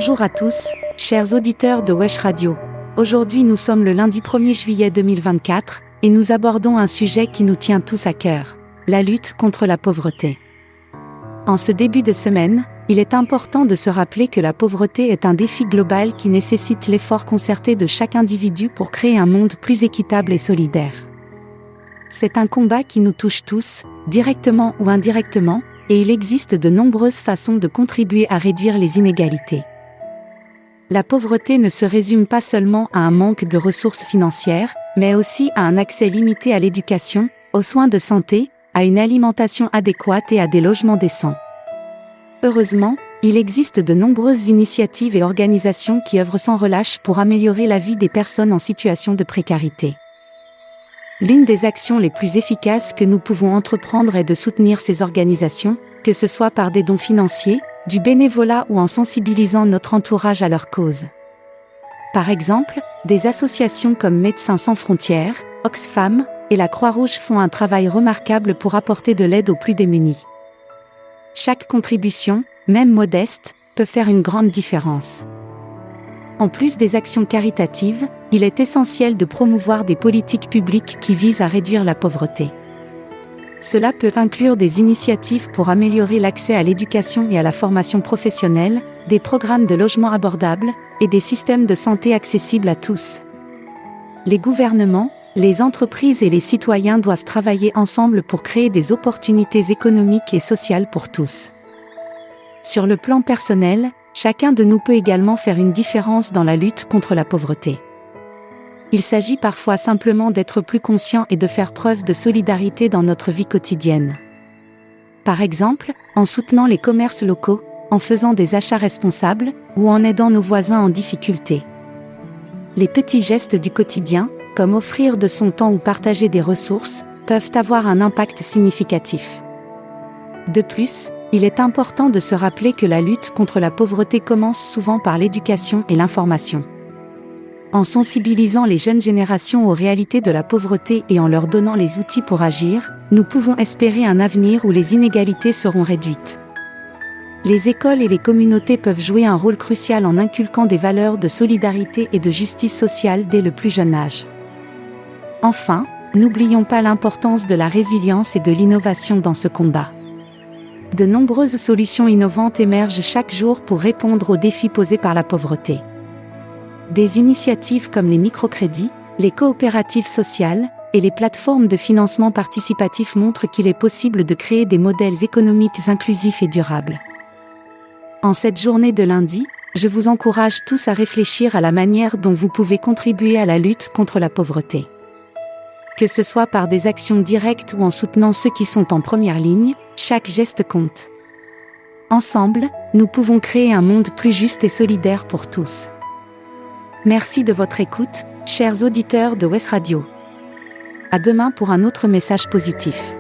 Bonjour à tous, chers auditeurs de Wesh Radio. Aujourd'hui nous sommes le lundi 1er juillet 2024, et nous abordons un sujet qui nous tient tous à cœur, la lutte contre la pauvreté. En ce début de semaine, il est important de se rappeler que la pauvreté est un défi global qui nécessite l'effort concerté de chaque individu pour créer un monde plus équitable et solidaire. C'est un combat qui nous touche tous, directement ou indirectement, et il existe de nombreuses façons de contribuer à réduire les inégalités. La pauvreté ne se résume pas seulement à un manque de ressources financières, mais aussi à un accès limité à l'éducation, aux soins de santé, à une alimentation adéquate et à des logements décents. Heureusement, il existe de nombreuses initiatives et organisations qui œuvrent sans relâche pour améliorer la vie des personnes en situation de précarité. L'une des actions les plus efficaces que nous pouvons entreprendre est de soutenir ces organisations, que ce soit par des dons financiers, du bénévolat ou en sensibilisant notre entourage à leur cause. Par exemple, des associations comme Médecins sans frontières, Oxfam et la Croix-Rouge font un travail remarquable pour apporter de l'aide aux plus démunis. Chaque contribution, même modeste, peut faire une grande différence. En plus des actions caritatives, il est essentiel de promouvoir des politiques publiques qui visent à réduire la pauvreté. Cela peut inclure des initiatives pour améliorer l'accès à l'éducation et à la formation professionnelle, des programmes de logement abordables, et des systèmes de santé accessibles à tous. Les gouvernements, les entreprises et les citoyens doivent travailler ensemble pour créer des opportunités économiques et sociales pour tous. Sur le plan personnel, chacun de nous peut également faire une différence dans la lutte contre la pauvreté. Il s'agit parfois simplement d'être plus conscient et de faire preuve de solidarité dans notre vie quotidienne. Par exemple, en soutenant les commerces locaux, en faisant des achats responsables, ou en aidant nos voisins en difficulté. Les petits gestes du quotidien, comme offrir de son temps ou partager des ressources, peuvent avoir un impact significatif. De plus, il est important de se rappeler que la lutte contre la pauvreté commence souvent par l'éducation et l'information. En sensibilisant les jeunes générations aux réalités de la pauvreté et en leur donnant les outils pour agir, nous pouvons espérer un avenir où les inégalités seront réduites. Les écoles et les communautés peuvent jouer un rôle crucial en inculquant des valeurs de solidarité et de justice sociale dès le plus jeune âge. Enfin, n'oublions pas l'importance de la résilience et de l'innovation dans ce combat. De nombreuses solutions innovantes émergent chaque jour pour répondre aux défis posés par la pauvreté. Des initiatives comme les microcrédits, les coopératives sociales et les plateformes de financement participatif montrent qu'il est possible de créer des modèles économiques inclusifs et durables. En cette journée de lundi, je vous encourage tous à réfléchir à la manière dont vous pouvez contribuer à la lutte contre la pauvreté. Que ce soit par des actions directes ou en soutenant ceux qui sont en première ligne, chaque geste compte. Ensemble, nous pouvons créer un monde plus juste et solidaire pour tous. Merci de votre écoute, chers auditeurs de Wesh Radio. À demain pour un autre message positif.